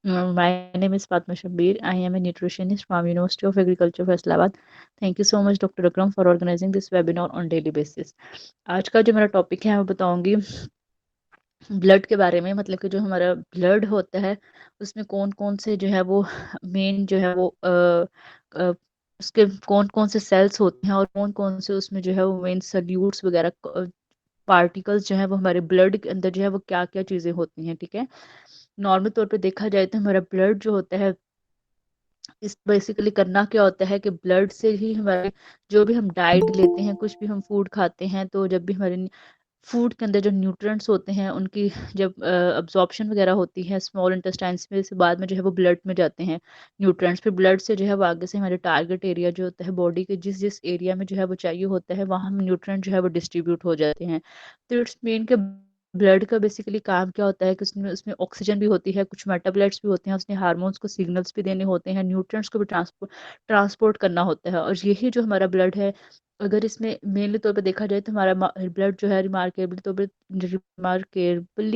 My name is Fatma Shabbir. I am a nutritionist from University of Agriculture, Faisalabad. Thank you so much, Dr. Akram, for organizing this webinar on daily basis. आज का जो मेरा topic है मैं बताऊंगी blood के बारे में। मतलब कि जो हमारा ब्लड होता है उसमें कौन कौन से जो है वो मेन जो है वो उसके कौन कौन से सेल्स होते हैं और कौन कौन से उसमें जो है वो मेन सल्यूट्स वगैरह पार्टिकल्स जो है वो हमारे ब्लड के अंदर जो है वो क्या क्या चीज़ें होती हैं। ठीक है, नॉर्मल तौर पे देखा जाए तो हमारा ब्लड जो होता है, इस बेसिकली करना क्या होता है कि ब्लड से ही हमारे जो भी हम डाइट लेते हैं, कुछ भी हम फूड खाते हैं, तो जब भी हमारे फूड के अंदर जो न्यूट्रिएंट्स होते हैं उनकी जब अब्जॉर्प्शन वगैरह होती है स्मॉल इंटेस्टाइन्स में से, बाद में जो है वो ब्लड में जाते हैं न्यूट्रिएंट्स। फिर ब्लड से जो है वो आगे से हमारे टारगेट एरिया जो होता है बॉडी के, जिस जिस एरिया में जो है वो चाहिए होता है वहाँ हम न्यूट्रिएंट जो है वो डिस्ट्रीब्यूट हो जाते हैं। तो इट्स मीन के ब्लड का बेसिकली काम क्या होता है कि उसमें उसमें ऑक्सीजन भी होती है, कुछ मेटाबॉलाइट्स भी होते हैं, उसने हार्मोन्स को सिग्नल्स भी देने होते हैं, न्यूट्रिएंट्स को भी ट्रांसपोर्ट करना होता है। और यही जो हमारा ब्लड है, अगर इसमें मेनली तौर पे देखा जाए तो हमारा ब्लड जो है रिमार्केबली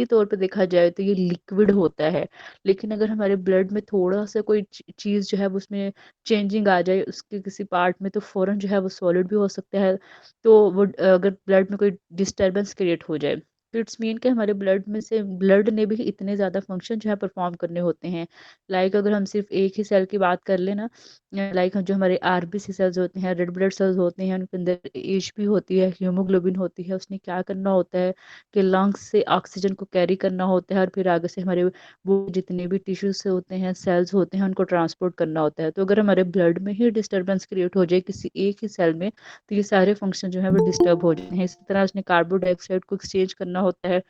तौर पे देखा जाए तो ये लिक्विड होता है। लेकिन अगर हमारे ब्लड में थोड़ा सा कोई चीज़ जो है वो उसमें चेंजिंग आ जाए उसके किसी पार्ट में, तो फौरन जो है वो सॉलिड भी हो सकता है। तो वो अगर ब्लड में कोई डिस्टरबेंस क्रिएट हो जाए, तो इट्स मीन कि हमारे ब्लड में से ब्लड ने भी इतने ज़्यादा फंक्शन जो है परफॉर्म करने होते हैं। लाइक अगर हम सिर्फ एक ही सेल की बात कर लेना, लाइक जो हमारे आरबीसी सेल्स होते हैं, रेड ब्लड सेल्स होते हैं, उनके अंदर एचपी होती है, हीमोग्लोबिन होती है, उसने क्या करना होता है कि लंग्स से ऑक्सीजन को कैरी करना होता है और फिर आगे से हमारे वो जितने भी टिश्यूज से होते हैं, सेल्स होते हैं, उनको ट्रांसपोर्ट करना होता है। तो अगर हमारे ब्लड में ही डिस्टर्बेंस क्रिएट हो जाए किसी एक ही सेल में, तो ये सारे फंक्शन जो है वो डिस्टर्ब हो जाते हैं। इसी तरह उसने कार्बन डाइऑक्साइड को एक्सचेंज करना होता है।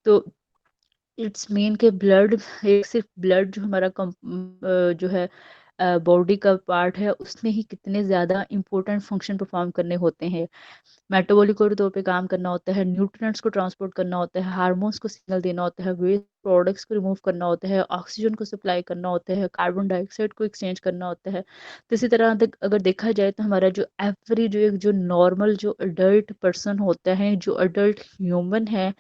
तो इट्स मीन के ब्लड, एक सिर्फ ब्लड जो हमारा जो है बॉडी का पार्ट है, उसने ही कितने ज़्यादा इंपॉर्टेंट फंक्शन परफॉर्म करने होते हैं। मेटाबॉलिक तौर पे काम करना होता है, न्यूट्रिएंट्स को ट्रांसपोर्ट करना होता है, हार्मोन्स को सिग्नल देना होता है, वेस्ट प्रोडक्ट्स को रिमूव करना होता है, ऑक्सीजन को सप्लाई करना होता है, कार्बन डाइऑक्साइड को एक्सचेंज करना होता है। तो इसी तरह अगर देखा जाए तो हमारा जो एवरी जो एक जो नॉर्मल जो अडल्ट पर्सन होता है, जो अडल्ट ह्यूमन है,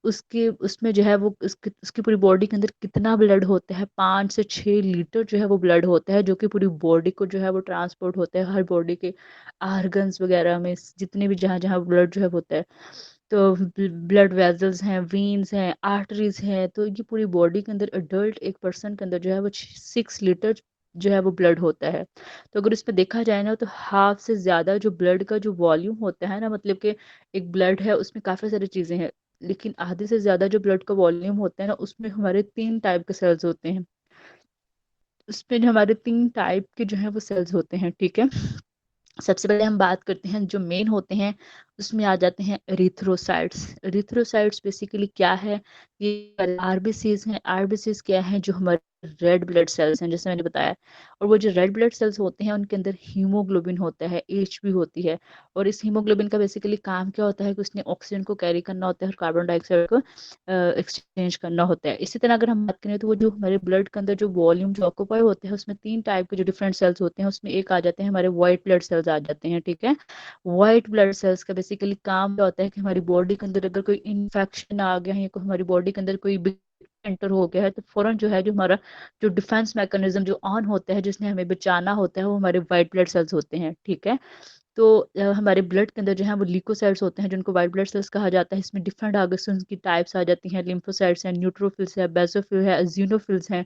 उसके उसमें जो है वो उसकी पूरी बॉडी के अंदर कितना ब्लड होता है, 5 से 6 लीटर जो है वो ब्लड होता है, जो कि पूरी बॉडी को जो है वो ट्रांसपोर्ट होता है, हर बॉडी के आर्गन्स वगैरह में जितने भी जहाँ जहाँ ब्लड जो है होता है। तो ब्लड वेजल्स हैं, वीन्स हैं, आर्टरीज हैं, तो ये पूरी बॉडी के अंदर अडल्ट एक पर्सन के अंदर जो है वो 6 लीटर जो है वो ब्लड होता है। तो अगर इसमें देखा जाए ना, तो हाफ से ज्यादा जो ब्लड का जो वॉल्यूम होता है ना, मतलब कि एक ब्लड है उसमें काफी सारी चीजें हैं, लेकिन आधे से ज्यादा जो ब्लड का वॉल्यूम होता है ना, उसमें हमारे 3 टाइप के सेल्स होते हैं। उसमें जो हमारे 3 टाइप के जो है वो सेल्स होते हैं। ठीक है, सबसे पहले हम बात करते हैं जो मेन होते हैं, उसमें आ जाते हैं एरिथ्रोसाइट्स। एरिथ्रोसाइट्स बेसिकली क्या है, ये आरबीसीज हैं। आरबीसीज क्या है, जो हमारे रेड ब्लड सेल्स हैं, जैसे मैंने बताया। और वो जो रेड ब्लड सेल्स होते हैं उनके अंदर हीमोग्लोबिन होता है, एचबी होती है। और इस हीमोग्लोबिन का बेसिकली काम क्या होता है कि उसने ऑक्सीजन को कैरी करना होता है और कार्बन डाइऑक्साइड को एक्सचेंज करना होता है। इसी तरह अगर हम बात करें तो वो जो हमारे ब्लड के अंदर जो वॉल्यूम जो ऑक्यूपाई होते हैं, उसमें 3 टाइप के जो डिफरेंट सेल्स होते हैं, उसमें एक आ जाते हैं हमारे व्हाइट ब्लड सेल्स आ जाते हैं। ठीक है, व्हाइट ब्लड सेल्स का बेसिकली काम क्या होता है कि हमारी बॉडी के अंदर अगर कोई इन्फेक्शन आ गया है या कोई हमारी बॉडी के अंदर कोई एंटर हो गया है, तो फौरन जो है जो हमारा जो डिफेंस मैकेनिज्म जो ऑन होता है, जिसने हमें बचाना होता है, वो हमारे व्हाइट ब्लड सेल्स होते हैं। ठीक है, तो हमारे ब्लड के अंदर जो है वो ल्यूकोसाइट्स होते हैं, जिनको व्हाइट ब्लड सेल्स कहा जाता है। इसमें डिफरेंट आगे से उनकी टाइप्स आ जाती हैं, लिम्फोसाइट्स हैं, न्यूट्रोफिल्स है, बेसोफिल है, एजिनोफिल्स हैं।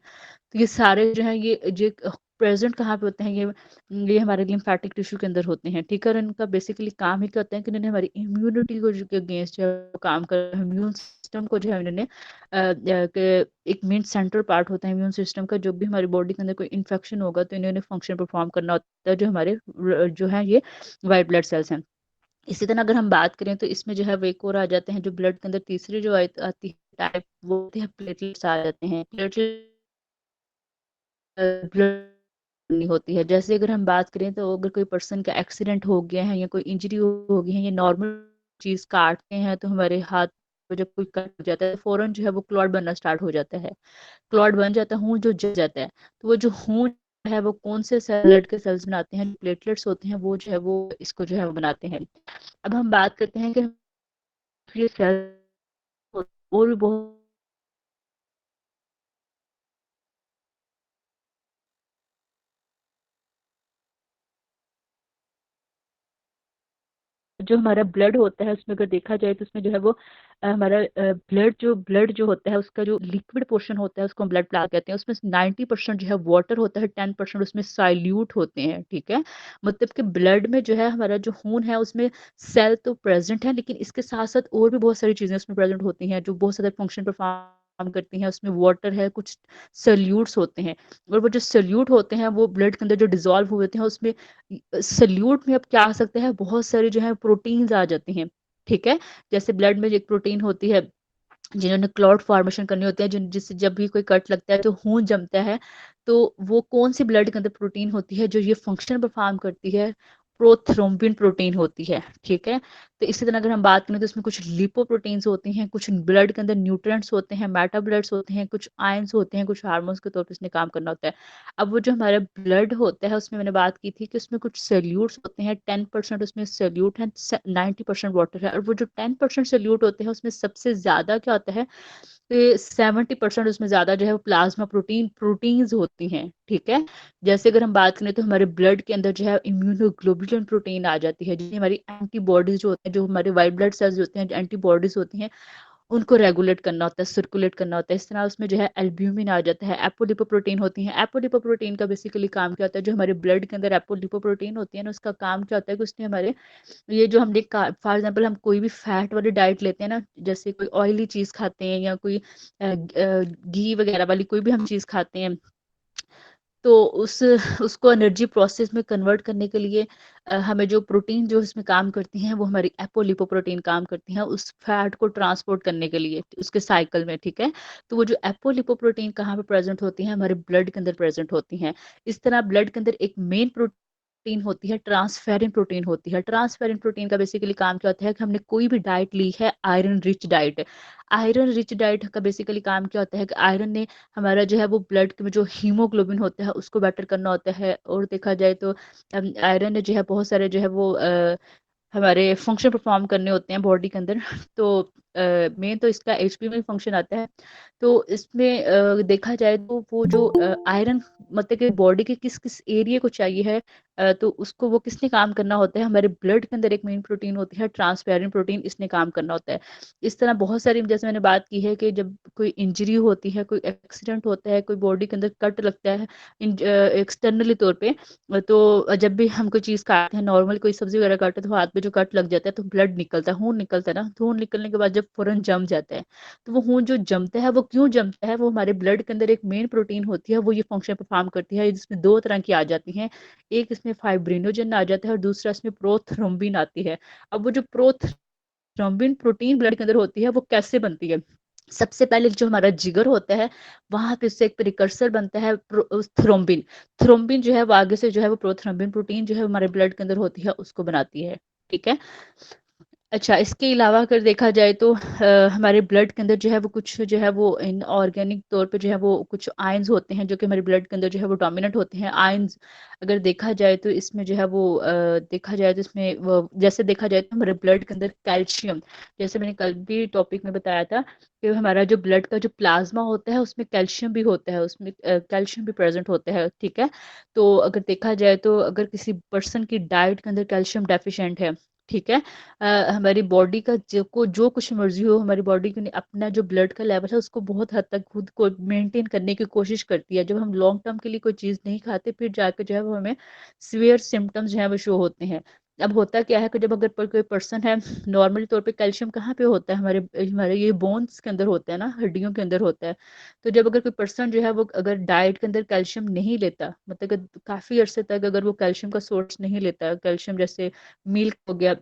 तो ये सारे जो है ये जो प्रेजेंट कहाँ पे होते हैं, ये हमारे लिम्फेटिक टिश्यू के अंदर होते हैं। ठीक है, और इनका बेसिकली काम ही क्या होता है कि इन्होंने हमारी इम्यूनिटी को जो अगेंस्ट जो है वो काम कर, इम्यून सिस्टम को जो है इन्होंने एक मेन सेंट्रल पार्ट होता है इम्यून सिस्टम का। जो भी हमारी बॉडी के अंदर कोई इन्फेक्शन होगा तो इन्होंने फंक्शन परफॉर्म करना होता है, जो हमारे जो है ये वाइट ब्लड सेल्स हैं। इसी तरह अगर हम बात करें तो इसमें जो है वो एक और आ जाते हैं, जो ब्लड के अंदर तीसरी जो आती है टाइप, वो होती है प्लेटलेट्स आ जाते हैं। प्लेटलेट ब्लड नहीं होती है। जैसे अगर हम बात करें तो अगर कोई पर्सन का एक्सीडेंट हो गया है या कोई इंजरी हो गई है, या नॉर्मल चीज काटते हैं तो हमारे हाथ पे जब कोई कट जाता है, फौरन जो है वो क्लॉट बनना स्टार्ट हो जाता है। क्लॉट बन जाता है, खून जो जल जाता है। तो वो जो खून है वो कौन से सेल, ब्लड के सेल्स बनाते हैं, प्लेटलेट्स होते हैं, वो जो है वो इसको जो है वो बनाते हैं। अब हम बात करते हैं कि ये सेल और भी बहुत जो हमारा ब्लड होता है उसमें अगर देखा जाए तो उसमें जो है वो हमारा ब्लड जो होता है उसका जो लिक्विड पोर्शन होता है उसको हम ब्लड प्लाज्मा कहते हैं। उसमें 90% जो है वाटर होता है, 10% उसमें साइल्यूट होते हैं, ठीक है। मतलब कि ब्लड में जो है हमारा जो खून है उसमें सेल तो प्रेजेंट है, लेकिन इसके साथ साथ और भी बहुत सारी चीजें उसमें प्रेजेंट होती हैं जो बहुत सारे फंक्शन परफॉर्म करती हैं। उसमें वाटर है, कुछ सल्यूट्स होते हैं, और वो जो सल्यूट होते हैं वो ब्लड के अंदर जो डिजोल्व हुए होते हैं उसमें सल्यूट में अब क्या आ सकता है, बहुत सारे जो है प्रोटीन्स आ जाते हैं, ठीक है। जैसे ब्लड में एक प्रोटीन होती है जिन्होंने क्लॉट फॉर्मेशन करनी होती है, जिन जिससे जब भी कोई कट लगता है तो खून जमता है, तो वो कौन सी ब्लड के अंदर प्रोटीन होती है जो ये फंक्शन परफॉर्म करती है, प्रोथ्रोम्बिन प्रोटीन होती है, ठीक है। तो इसी तरह अगर हम बात करें तो इसमें कुछ लिपोप्रोटीन्स होती हैं, कुछ ब्लड के अंदर न्यूट्रिएंट्स होते हैं, मेटाबोलाइट्स होते हैं, कुछ आयंस होते हैं, कुछ हार्मोन्स के तौर पर इसने काम करना होता है। अब वो जो हमारा ब्लड होता है उसमें मैंने बात की थी कि उसमें कुछ सल्यूट्स होते हैं, 10% उसमें सल्यूट है, 90% वाटर है, और वो जो 10% सल्यूट होते हैं उसमें सबसे ज्यादा क्या होता है कि 70% उसमें ज्यादा जो है वो प्लाज्मा प्रोटीन्स होती हैं, ठीक है। जैसे अगर हम बात करें तो हमारे ब्लड के अंदर जो है इम्यूनोग्लोबुलिन प्रोटीन आ जाती है, जिसमें हमारी एंटीबॉडीज जो होते हैं, जो हमारे व्हाइट ब्लड सेल्स होते हैं, जो एंटीबॉडीज होती हैं, उनको रेगुलेट करना होता है, सर्कुलेट करना होता है। इस तरह उसमें जो है एल्ब्यूमिन आ जाता है, एपोलिपोप्रोटीन होती हैं। एपोलिपोप्रोटीन का बेसिकली काम क्या होता है, जो हमारे ब्लड के अंदर एपोलिपोप्रोटीन होती है ना, उसका काम क्या होता है कि उसने हमारे ये जो हमने फॉर एग्जांपल हम कोई भी फैट वाली डाइट लेते हैं ना, जैसे कोई ऑयली चीज खाते हैं या कोई घी वगैरह वाली कोई भी हम चीज खाते हैं, तो उसको एनर्जी प्रोसेस में कन्वर्ट करने के लिए हमें जो प्रोटीन जो इसमें काम करती हैं वो हमारी एपोलिपोप्रोटीन काम करती हैं उस फैट को ट्रांसपोर्ट करने के लिए उसके साइकिल में, ठीक है। तो वो जो एपोलिपोप्रोटीन कहाँ पे प्रेजेंट होती हैं, हमारे ब्लड के अंदर प्रेजेंट होती हैं। इस तरह ब्लड के अंदर एक मेन प्रोटीन होती है, ट्रांसफेरिन प्रोटीन होती है। ट्रांसफेरिन प्रोटीन का बेसिकली काम क्या होता है कि हमने कोई भी डाइट ली है, iron rich diet, iron rich diet का बेसिकली काम क्या होता है कि आयरन ने हमारा जो है वो ब्लड में जो हीमोग्लोबिन होता है उसको बेटर करना होता है। और देखा जाए तो आयरन ने जो है बहुत सारे जो है वो हमारे फंक्शन परफॉर्म करने होते हैं बॉडी के अंदर। तो मेन तो इसका एचपी में फंक्शन आता है। तो इसमें देखा जाए तो वो जो आयरन मतलब कि बॉडी के किस किस एरिया को चाहिए है, तो उसको वो किसने काम करना होता है, हमारे ब्लड के अंदर एक मेन प्रोटीन होती है ट्रांसपेरेंट प्रोटीन, इसने काम करना होता है। इस तरह बहुत सारी, जैसे मैंने बात की है कि जब कोई इंजरी होती है, कोई एक्सीडेंट होता है, कोई बॉडी के अंदर कट लगता है एक्सटर्नली तौर पे, तो जब भी हम कोई चीज खाते हैं, नॉर्मल कोई सब्जी वगैरह काटते हैं तो हाथ पे जो कट लग जाता है तो ब्लड निकलता है, खून निकलता है ना। खून निकलने के बाद जब फौरन जम जाता है, तो वो खून जो जमता है वो क्यों जमता है, वो हमारे ब्लड के अंदर एक मेन प्रोटीन होती है, वो ये फंक्शन परफॉर्म करती है, जिसमें दो तरह की आ जाती हैं। एक इसमें फाइब्रिनोजन आ जाता है और दूसरा इसमें प्रोथ्रोम्बिन आती है। अब वो जो प्रोथ्रोम्बिन प्रोटीन ब्लड के अंदर होती है वो कैसे बनती है, सबसे पहले जो हमारा जिगर होता है वहां पे उससे एक प्रिकर्सर बनता है थ्रोम्बिन। थ्रोम्बिन जो है वो आगे से जो है वो प्रोथ्रोम्बिन प्रोटीन जो है हमारे ब्लड के अंदर होती है उसको बनाती है, ठीक है। अच्छा, इसके अलावा अगर देखा जाए तो हमारे ब्लड के अंदर जो है वो कुछ जो है वो इनऑर्गेनिक तौर पे जो है वो कुछ आयंस होते हैं जो कि हमारे ब्लड के अंदर जो है वो डोमिनेंट होते हैं आयंस। अगर देखा जाए तो इसमें जो है वो देखा जाए तो इसमें जैसे देखा जाए तो हमारे ब्लड के अंदर कैल्शियम, जैसे मैंने कल भी टॉपिक में बताया था कि हमारा जो ब्लड का जो प्लाज्मा होता है उसमें कैल्शियम भी होता है, उसमें कैल्शियम भी प्रेजेंट होता है, ठीक है। तो अगर देखा जाए तो अगर किसी पर्सन की डाइट के अंदर कैल्शियम डेफिशिएंट है, ठीक है, हमारी बॉडी का जो कुछ मर्जी हो, हमारी बॉडी की अपना जो ब्लड का लेवल है उसको बहुत हद तक खुद को मेंटेन करने की कोशिश करती है। जब हम लॉन्ग टर्म के लिए कोई चीज नहीं खाते फिर जाकर जो है वो हमें सीवियर सिम्टम्स जो है वो शो होते हैं। अब होता क्या है कि जब अगर कोई पर्सन है, नॉर्मली तौर पे कैल्शियम कहाँ पे होता है, हमारे हमारे ये बोन्स के अंदर होता है ना, हड्डियों के अंदर होता है। तो जब अगर कोई पर्सन जो है वो अगर डाइट के अंदर कैल्शियम नहीं लेता, मतलब कि काफी अरसे तक अगर वो कैल्शियम का सोर्स नहीं लेता, कैल्शियम जैसे मिल्क हो गया,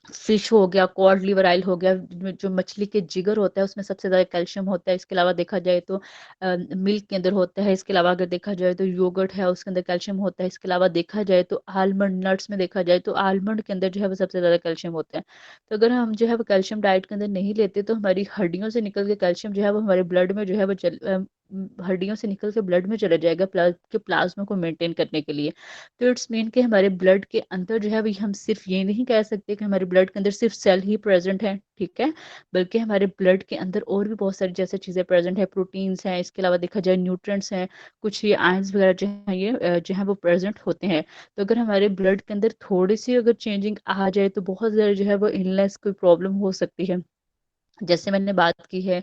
फिश हो गया, कॉड लिवर ऑयल हो गया, जो मछली के जिगर होता है उसमें सबसे ज्यादा कैल्शियम होता है। इसके अलावा देखा जाए तो मिल्क के अंदर होता है। इसके अलावा अगर देखा जाए तो योगर्ट है उसके अंदर कैल्शियम होता है। इसके अलावा देखा जाए तो आलमंड नट्स में देखा जाए तो आलमंड के अंदर जो है वो सबसे ज्यादा कैल्शियम होता है। तो अगर हम जो है वो कैल्शियम डाइट के अंदर नहीं लेते तो हमारी हड्डियों से निकल के कैल्शियम जो है वो हमारे ब्लड में जो है वो हड्डियों से निकल के ब्लड में चला जाएगा के प्लाज्मा को मेंटेन करने के लिए। तो इट्स मीन कि हमारे ब्लड के अंदर जो है, वही हम सिर्फ ये नहीं कह सकते कि हमारे ब्लड के अंदर सिर्फ सेल ही प्रेजेंट है, ठीक है, बल्कि हमारे ब्लड के अंदर और भी बहुत सारी जैसे चीज़ें प्रेजेंट है, प्रोटीन्स हैं, इसके अलावा देखा जाए न्यूट्रिएंट्स हैं, कुछ ये आयंस वगैरह जो है, ये जो है वो प्रेजेंट होते हैं। तो अगर हमारे ब्लड के अंदर थोड़ी सी अगर चेंजिंग आ जाए तो बहुत ज़्यादा जो है वो इलनेस कोई प्रॉब्लम हो सकती है। जैसे मैंने बात की है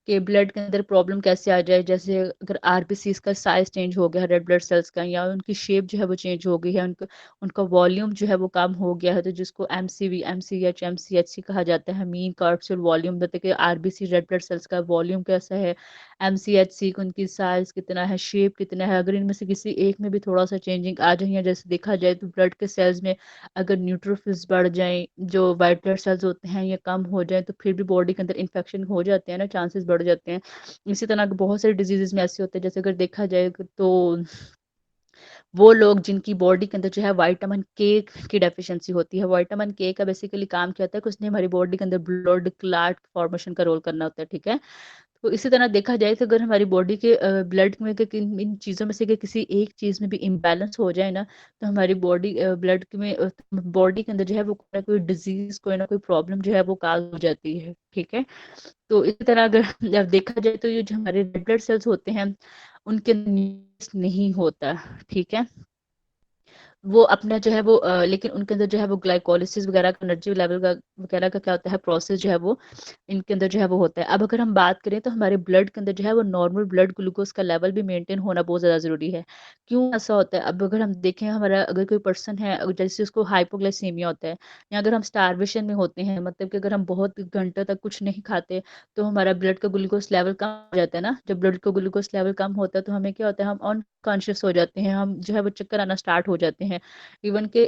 कि ब्लड के अंदर प्रॉब्लम कैसे आ जाए, जैसे अगर आरबीसीज का साइज चेंज हो गया है, रेड ब्लड सेल्स का, या उनकी शेप जो है वो चेंज हो गई है, उनका उनका वॉल्यूम जो है वो कम हो गया है, तो जिसको एमसीवी, एमसीएच, एमसीएचसी कहा जाता है, मीन कार्डियल वॉल्यूम, बताते कि आरबीसी रेड ब्लड सेल्स का वॉल्यूम कैसा है, एमसीएचसी को उनकी साइज कितना है, शेप कितना है, अगर इनमें से किसी एक में भी थोड़ा सा चेंजिंग आ जाए, जैसे देखा जाए तो ब्लड के सेल्स में अगर न्यूट्रोफिल्स बढ़ जाएं, जो वाइट ब्लड सेल्स होते हैं ये कम हो जाएं, तो फिर भी बॉडी के अंदर इन्फेक्शन हो जाते हैं ना, चांसेस बढ़ जाते हैं। इसी तरह के बहुत सारे डिजीजेस में ऐसे होते हैं, जैसे अगर देखा जाए तो वो लोग जिनकी बॉडी के अंदर जो है विटामिन के की डेफिशिएंसी होती है, विटामिन के का बेसिकली काम क्या होता है कि उसने हमारी बॉडी के अंदर ब्लड क्लॉट फॉर्मेशन का रोल करना होता है, ठीक है। तो इसी तरह देखा जाए तो अगर हमारी बॉडी के ब्लड में के इन चीज़ों में से कि किसी एक चीज़ में भी इम्बैलेंस हो जाए ना, तो हमारी बॉडी ब्लड में बॉडी के अंदर जो है वो कोई ना कोई डिजीज, कोई ना कोई प्रॉब्लम जो है वो काज हो जाती है, ठीक है। तो इसी तरह अगर अब देखा जाए तो ये जो हमारे रेड ब्लड सेल्स होते हैं उनके अंदर नहीं होता, ठीक है। वो अपना जो है वो लेकिन उनके अंदर जो है वो ग्लाइकोलिसिस वगैरह का, एनर्जी लेवल का वगैरह का क्या होता है प्रोसेस जो है वो इनके अंदर जो है वो होता है। अब अगर हम बात करें तो हमारे ब्लड के अंदर जो है वो नॉर्मल ब्लड ग्लूकोज का लेवल भी मेंटेन होना बहुत ज़्यादा ज़रूरी है। क्यों ऐसा होता है? अब अगर हम देखें, हमारा अगर कोई पर्सन है जैसे उसको हाइपोग्लाइसीमिया होता है, या अगर हम स्टारवेशन में होते हैं, मतलब कि अगर हम बहुत घंटों तक कुछ नहीं खाते, तो हमारा ब्लड का ग्लूकोज लेवल कम हो जाता है ना। जब ब्लड का ग्लूकोज लेवल कम होता है तो हमें क्या होता है, हम अनकॉन्शियस हो जाते हैं, हम जो है वो चक्कर आना स्टार्ट हो जाते हैं। इवन के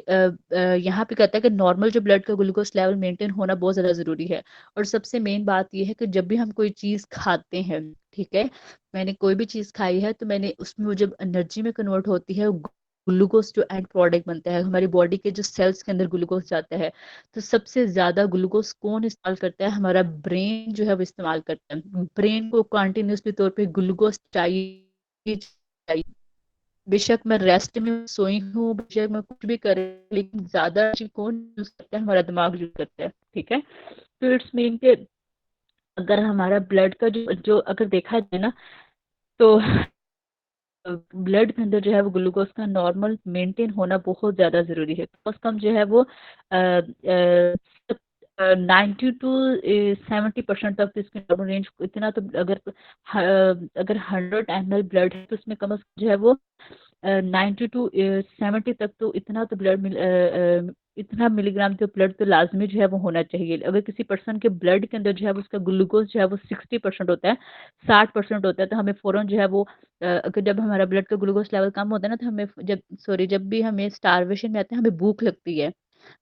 यहाँ पे कहता है कि नॉर्मल जो ब्लड का ग्लूकोज लेवल मेंटेन होना बहुत ज़्यादा ज़रूरी है। और सबसे मेन बात ये है कि जब भी हम कोई चीज़ खाते हैं, ठीक है, मैंने कोई भी चीज़ खाई है तो मैंने उसमें वो जब एनर्जी में कन्वर्ट होती है, ग्लूकोज जो एंड प्रोडक्ट बनता है, हमारी बॉडी के जो सेल्स के अंदर ग्लूकोज जाता है, तो सबसे ज्यादा ग्लूकोज कौन इस्तेमाल करता है? हमारा ब्रेन जो है वो इस्तेमाल करता है। ब्रेन को कंटिन्यूसली तौर पे ग्लूकोज चाहिए चाहिए। बेशक मैं रेस्ट में सोई हूँ, बेशक मैं कुछ भी कर रही हूँ, लेकिन ज्यादा चीज कौन यूज करता है? हमारा दिमाग यूज करता है, ठीक है। तो इट्स मीन के अगर हमारा ब्लड का जो जो अगर देखा जाए ना, तो ब्लड के अंदर जो है वो ग्लूकोज का नॉर्मल मेंटेन होना बहुत ज्यादा जरूरी है। कम से कम जो है वो 90 to 70% तक इसकी नॉर्मल रेंज, इतना तो अगर 100 ml ब्लड है तो उसमें कम से कम जो है वो 90 to 70 तक तो इतना तो इतना मिलीग्राम तो ब्लड तो लाजमी जो है वो होना चाहिए। अगर किसी पर्सन के ब्लड के अंदर जो है वो उसका ग्लूकोज जो है वो 60% होता है, 60% होता है, तो हमें फौरन जो है वो अगर जब हमारा ब्लड का ग्लूकोज लेवल कम होता है ना, तो हमें जब भी हमें स्टारवेशन में आते हैं, हमें भूख लगती है,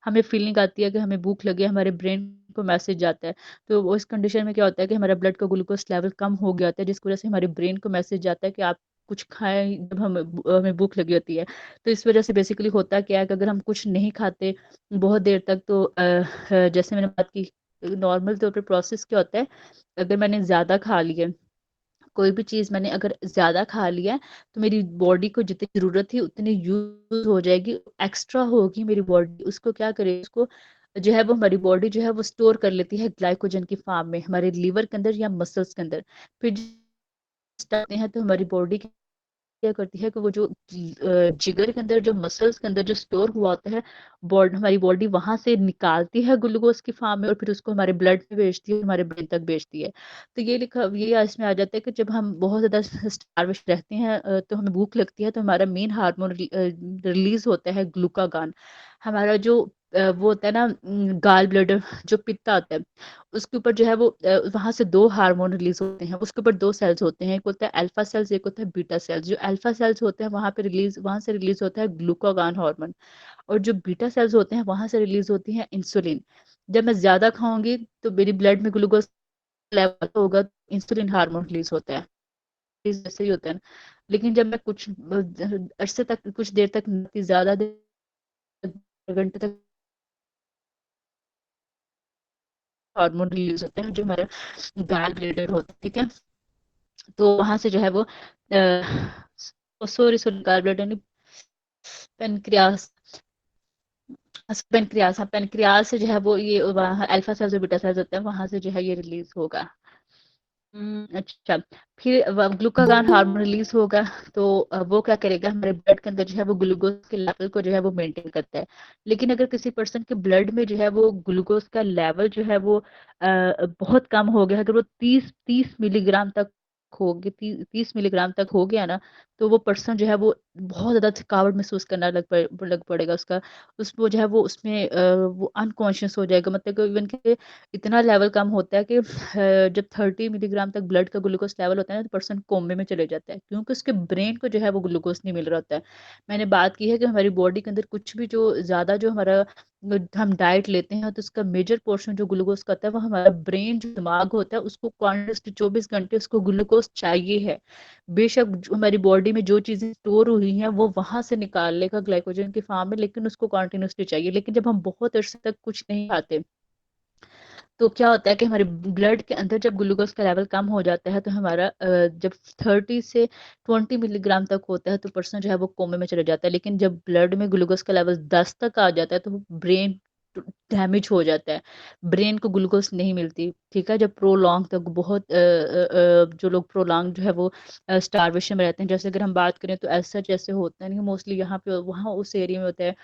हमें फीलिंग आती है कि हमें भूख लगी है, हमारे ब्रेन को मैसेज जाता है। तो वो इस कंडीशन में क्या होता है कि हमारा ब्लड का ग्लूकोज लेवल कम हो गया होता है, जिसकी वजह से हमारे ब्रेन को मैसेज जाता है कि आप कुछ खाएं, जब हमें भूख लगी होती है। तो इस वजह से बेसिकली होता क्या है कि अगर हम कुछ नहीं खाते बहुत देर तक, तो जैसे मैंने बात की, नॉर्मल तौर पे प्रोसेस क्या होता है, अगर मैंने ज़्यादा खा लिया, कोई भी चीज़ मैंने अगर ज़्यादा खा लिया है, तो मेरी बॉडी को जितनी ज़रूरत थी उतनी यूज़ हो जाएगी, एक्स्ट्रा होगी मेरी बॉडी, उसको क्या करे, उसको जो है वो हमारी बॉडी जो है वो स्टोर कर लेती है ग्लाइकोजन की फॉर्म में हमारे लीवर के अंदर या मसल्स के अंदर। फिर जाते हैं तो हमारी बॉडी क्या करती है कि वो जो जिगर के अंदर, जो मसल्स के अंदर जो स्टोर हुआ होता है, हमारी बॉडी वहां से निकालती है ग्लूकोज की फॉर्म में, और फिर उसको हमारे ब्लड में भेजती है, हमारे ब्रेन तक भेजती है। तो ये इसमें आ जाता है कि जब हम बहुत ज्यादा स्टारविश रहते हैं, तो हमें भूख लगती है, तो हमारा मेन हार्मोन रिलीज होता है ग्लूकागान। हमारा जो वो होता है ना, गाल ब्लडर, जो पित्ता होता है, उसके ऊपर जो है वो वहां से दो हार्मोन रिलीज होते हैं, उसके ऊपर दो सेल्स होते हैं, एक होता है अल्फा सेल्स, एक होता है बीटा सेल्स। जो अल्फा सेल्स होते हैं वहां से रिलीज होता है ग्लूकागान हार्मोन, और जो बीटा सेल्स होते हैं वहां से रिलीज होती है इंसुलिन। जब मैं ज्यादा खाऊंगी तो मेरी ब्लड में ग्लूकोज लेवल होगा, इंसुलिन हार्मोन रिलीज होता है, इस जैसे ही होता है ना। लेकिन जब मैं कुछ अरसे तक, कुछ देर तक, ज्यादा देर, घंटे तक हार्मोन रिलीज होते हैं जो हमारा गाल ब्लैडर होता है, ठीक है। तो वहां से जो है वो सॉरी सॉरी, कार्बोरेटर नहीं, पेनक्रियास, पेनक्रियास, हाँ पेनक्रियास से जो है वो ये वहाँ अल्फा सेल्स और बीटा सेल्स होते हैं, वहां से जो है ये रिलीज होगा। अच्छा। फिर ग्लूकागान हार्मोन रिलीज होगा, तो वो क्या करेगा, हमारे ब्लड के अंदर जो है वो ग्लूकोज के लेवल को जो है वो मेंटेन करता है। लेकिन अगर किसी पर्सन के ब्लड में जो है वो ग्लूकोज का लेवल जो है वो बहुत कम हो गया, अगर वो 30 मिलीग्राम तक हो गया, 30 मिलीग्राम तक हो गया ना, तो वो पर्सन जो है वो बहुत ज्यादा थकावट महसूस करना लग पड़ेगा उसका। उसको जो है वो उसमें वो अनकॉन्शियस हो जाएगा, मतलब इवन के इतना लेवल कम होता है कि जब 30 मिलीग्राम तक ब्लड का ग्लूकोज लेवल होता है ना, तो पर्सन कोमे में चले जाता है, क्योंकि उसके ब्रेन को जो है वो ग्लूकोज नहीं मिल रहा होता है। मैंने बात की है कि हमारी बॉडी के अंदर कुछ भी जो ज्यादा जो हमारा हम डाइट लेते हैं, तो उसका मेजर पोर्शन जो ग्लूकोज का होता है, वो हमारा ब्रेन जो दिमाग होता है उसको कॉन्टिन्यूसली 24 घंटे उसको ग्लूकोज चाहिए है। बेशक हमारी बॉडी में जो चीजें स्टोर हुई हैं वो वहां से निकाल लेगा ग्लाइकोजन के फॉर्म में, लेकिन उसको कॉन्टिन्यूसली चाहिए। लेकिन जब हम बहुत अरसे तक कुछ नहीं खाते, तो क्या होता है कि हमारे ब्लड के अंदर जब ग्लूकोज का लेवल कम हो जाता है, तो हमारा जब 30 से 20 मिलीग्राम तक होता है, तो पर्सन जो है वो कोमे में चले जाता है। लेकिन जब ब्लड में ग्लूकोज का लेवल 10 तक आ जाता है, तो ब्रेन डैमेज हो जाता है, ब्रेन को ग्लूकोज नहीं मिलती। ठीक है, जब प्रोलॉन्ग तक बहुत जो लोग प्रोलॉन्ग जो है वो स्टारवेशन में रहते हैं, जैसे अगर हम बात करें तो ऐसा जैसे होता नहीं, मोस्टली यहाँ पे वहाँ उस एरिया में होता है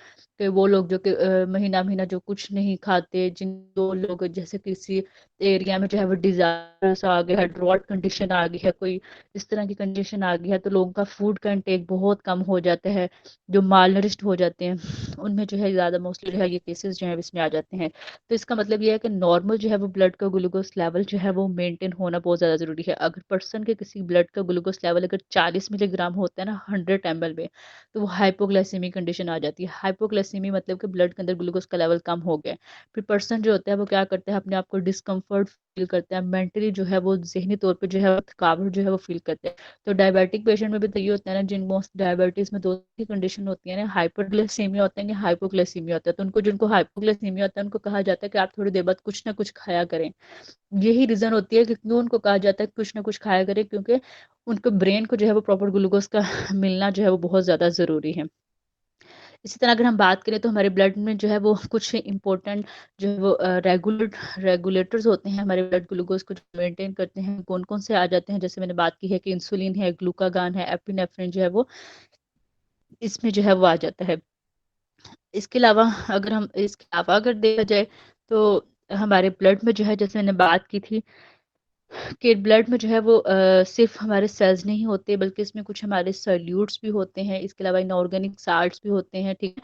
कि वो लोग जो कि महीना महीना जो कुछ नहीं खाते, जिन दो लोग जैसे किसी एरिया में जो है वो डिजास्टर आ गया है, ड्रॉट कंडीशन आ गई है, कोई इस तरह की कंडीशन आ गई है, तो लोगों का फूड का इंटेक बहुत कम हो जाता है, जो माल नरिश्ड हो जाते हैं, उनमें जो है ज्यादा मोस्टली जो है ये केसेस जो है इसमें आ जाते हैं। तो इसका मतलब ये है कि नॉर्मल जो है वो ब्लड का ग्लूकोज लेवल जो है वो मेंटेन होना बहुत ज्यादा जरूरी है। अगर पर्सन के किसी ब्लड का ग्लूकोज लेवल अगर 40 मिलीग्राम होता है ना 100 ml में, तो वो हाइपोग्लाइसेमी कंडीशन आ जाती है। हाइपोग्लाइसेमी मतलब कि ब्लड के अंदर ग्लूकोज का लेवल कम हो गया है। फिर पर्सन जो होता है वो क्या करता है, अपने आप को डिस्कम्फर्ट फील करता है, मेंटली जो है वो जहनी तौर पे जो है वो थकावट जो है वो फील करता है। तो डायबिटिक पेशेंट में भी तो ये होता है ना, जिन मोस्ट डायबिटीज में दो ही कंडीशन होती है ना, हाइपरग्लाइसीमिया होता है या हाइपोग्लाइसीमिया होता है। तो उनको जिनको हाइपोग्लाइसीमिया होता है उनको कहा जाता है कि आप थोड़ी देर बाद कुछ ना कुछ खाया करें। यही रीजन होती है कि क्यों उनको कहा जाता है कि कुछ ना कुछ खाया करें, क्योंकि उनको ब्रेन को जो है वो प्रॉपर ग्लूकोज का मिलना जो है वो बहुत ज्यादा जरूरी है। इसी तरह अगर हम बात करें तो हमारे ब्लड में जो है वो कुछ इंपॉर्टेंट जो है वो रेगुलेटर्स होते हैं, हमारे ब्लड ग्लूकोज को मेंटेन करते हैं। कौन कौन से आ जाते हैं, जैसे मैंने बात की है कि इंसुलिन है, ग्लूकागान है, एपिनेफ्रिन जो है वो इसमें जो है वो आ जाता है। इसके अलावा अगर हम इसके अलावा अगर देखा जाए, तो हमारे ब्लड में जो है, जैसे मैंने बात की थी कि ब्लड में जो है वो सिर्फ हमारे सेल्स नहीं होते, बल्कि इसमें कुछ हमारे सल्यूट्स भी होते हैं, इसके अलावा इनऑर्गेनिक साल्ट्स भी होते हैं। ठीक है,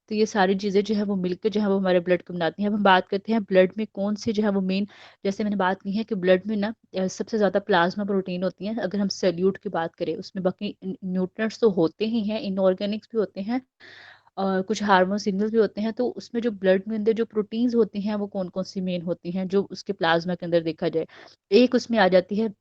तो ये सारी चीजें जो है वो मिलकर जो है वो हमारे ब्लड को बनाती हैं। अब हम बात करते हैं ब्लड में कौन सी जो है वो मेन, जैसे मैंने बात की है कि ब्लड में ना सबसे ज्यादा प्लाज्मा प्रोटीन होती है। अगर हम सल्यूट की बात करें, उसमें बाकी न्यूट्रिएंट्स तो होते ही हैं, इनऑर्गेनिक्स भी होते हैं, और कुछ हार्मोन सिग्नल भी होते हैं। तो उसमें जो ब्लड में अंदर जो प्रोटीन्स होती हैं वो कौन कौन सी मेन होती हैं जो उसके प्लाज्मा के अंदर देखा जाए। एक उसमें आ जाती है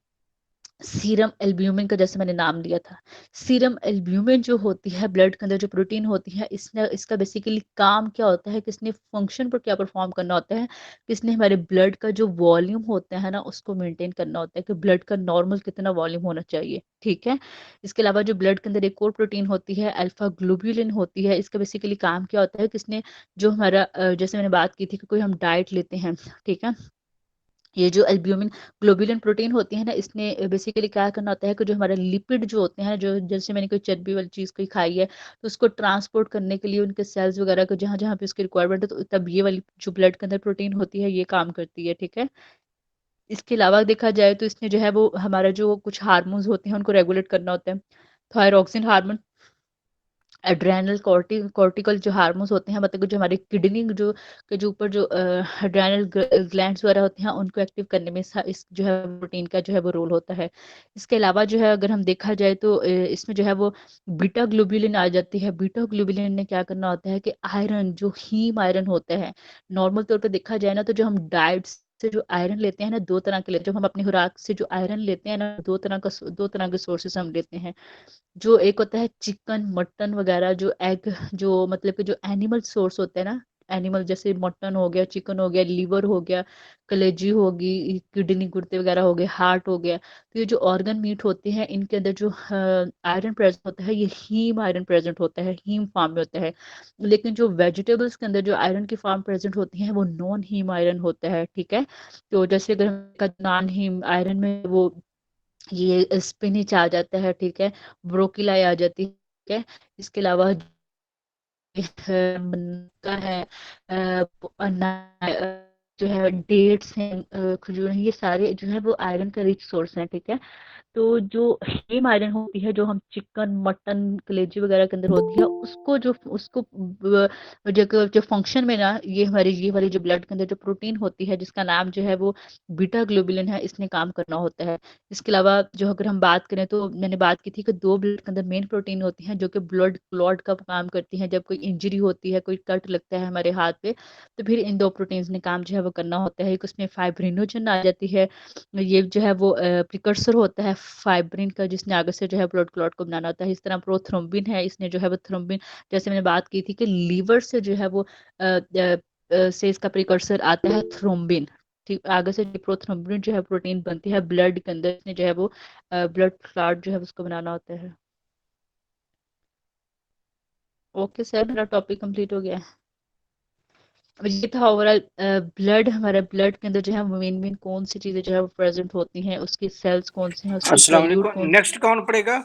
सीरम एल्ब्यूमिन का, जैसे मैंने नाम लिया था। सीरम एल्ब्यूमिन जो होती है ब्लड के अंदर जो प्रोटीन होती है, इसने इसका बेसिकली काम क्या होता है, किसने फंक्शन पर क्या परफॉर्म करना होता है, किसने हमारे ब्लड का जो वॉल्यूम होता है ना उसको मेंटेन करना होता है, कि ब्लड का नॉर्मल कितना वॉल्यूम होना चाहिए। ठीक है, इसके अलावा जो ब्लड के अंदर एक और प्रोटीन होती है अल्फा ग्लोब्यूलिन होती है, इसका बेसिकली काम क्या होता है, किसने जो हमारा जैसे मैंने बात की थी कि कोई हम डाइट लेते हैं, ठीक है, ये जो एल्ब्यूमिन ग्लोबुलिन प्रोटीन होती है ना, इसने बेसिकली क्या करना होता है कि जो हमारे लिपिड जो होते हैं, जो जैसे मैंने कोई चर्बी वाली चीज कोई खाई है, तो उसको ट्रांसपोर्ट करने के लिए उनके सेल्स वगैरह को जहाँ जहाँ पे उसकी रिक्वायरमेंट है, तो तब ये वाली जो ब्लड के अंदर प्रोटीन होती है ये काम करती है। ठीक है, इसके अलावा देखा जाए तो इसने जो है वो हमारा जो कुछ हार्मोन्स होते हैं उनको रेगुलेट करना होता है। थायरॉक्सिन हार्मोन, एड्रेनल कॉर्टिकल जो हार्मोन्स होते हैं, मतलब कि जो हमारे किडनी जो के जो ऊपर जो एड्रेनल ग्लैंड्स वगैरह होते हैं उनको एक्टिव करने में इस जो है प्रोटीन का जो है वो रोल होता है। इसके अलावा जो है अगर हम देखा जाए तो इसमें जो है वो बीटा ग्लोबुलिन आ जाती है। बीटा ग्लोबुलिन ने क्या करना होता है कि आयरन, जो हीम आयरन होता है, नॉर्मल तौर पर देखा जाए ना, तो जो हम डाइट से जो आयरन लेते हैं ना, दो तरह के लेते हैं, जब हम अपनी खुराक से जो आयरन लेते हैं ना, दो तरह के सोर्सेस हम लेते हैं। जो एक होता है चिकन मटन वगैरह, जो एग, जो मतलब कि जो एनिमल सोर्स होते हैं ना, एनिमल जैसे मटन हो गया, चिकन हो गया, लीवर हो गया, कलेजी होगी, किडनी गुर्दे वगैरह हो गए, हार्ट हो गया। तो ये जो ऑर्गन मीट होते हैं इनके अंदर जो आयरन प्रेजेंट होता है ये हीम आयरन प्रेजेंट होता है, हीम फॉर्म में होता है। लेकिन जो वेजिटेबल्स के अंदर जो आयरन की फॉर्म प्रेजेंट होती है वो नॉन हीम आयरन होता है, ठीक है। तो जैसे अगर नॉन हीम आयरन में वो ये स्पिनिच आ जाता है, ठीक है, ब्रोकीलाई आ जाती है, ठीक है। इसके अलावा का है जो है डेट्स हैं, खजूर है, ये सारे जो है वो आयरन का रिच सोर्स है, ठीक है। तो जो हीम आयरन होती है जो हम चिकन मटन कलेजी वगैरह के अंदर होती है उसको जो उसको जो फंक्शन में ना ये वाली जो ब्लड के अंदर जो प्रोटीन होती है जिसका नाम जो है वो बीटा ग्लोबुलिन है, इसने काम करना होता है। इसके अलावा जो अगर हम बात करें तो मैंने बात की थी कि दो ब्लड के अंदर मेन प्रोटीन होती हैं जो कि ब्लड क्लॉट का काम करती हैं। जब कोई इंजरी होती है, कोई कट लगता है हमारे हाथ पे, तो फिर इन दो प्रोटीन्स ने काम जो है वो करना होता है। एक उसमें फाइब्रिनोजन आ जाती है, ये जो है वो प्रिकर्सर होता है फाइब्रिन का, जिसने आगे से जो है ब्लड क्लॉट को बनाना होता है। इस तरह प्रोथ्रोम्बिन है, इसने जो है वो थ्रोम्बिन, जैसे मैंने बात की थी कि लीवर से जो है वो से इसका प्रिकर्सर आता है थ्रोम्बिन। ठीक, आगे से जो प्रोथ्रोम्बिन जो है प्रोटीन बनती है ब्लड के अंदर, इसने जो है वो ब्लड क्लॉट जो है उसको बनाना होता है। ओके सर, मेरा टॉपिक कंप्लीट हो गया है। अब ये था ओवरऑल ब्लड, हमारे ब्लड के अंदर जो है मेन मेन कौन सी चीजें जो है वो प्रेजेंट होती हैं, उसकी सेल्स कौन सी हैं, उसके अस्सलाम सैल्यूट वालेकुम। कौन। नेक्स्ट कौन पढ़ेगा?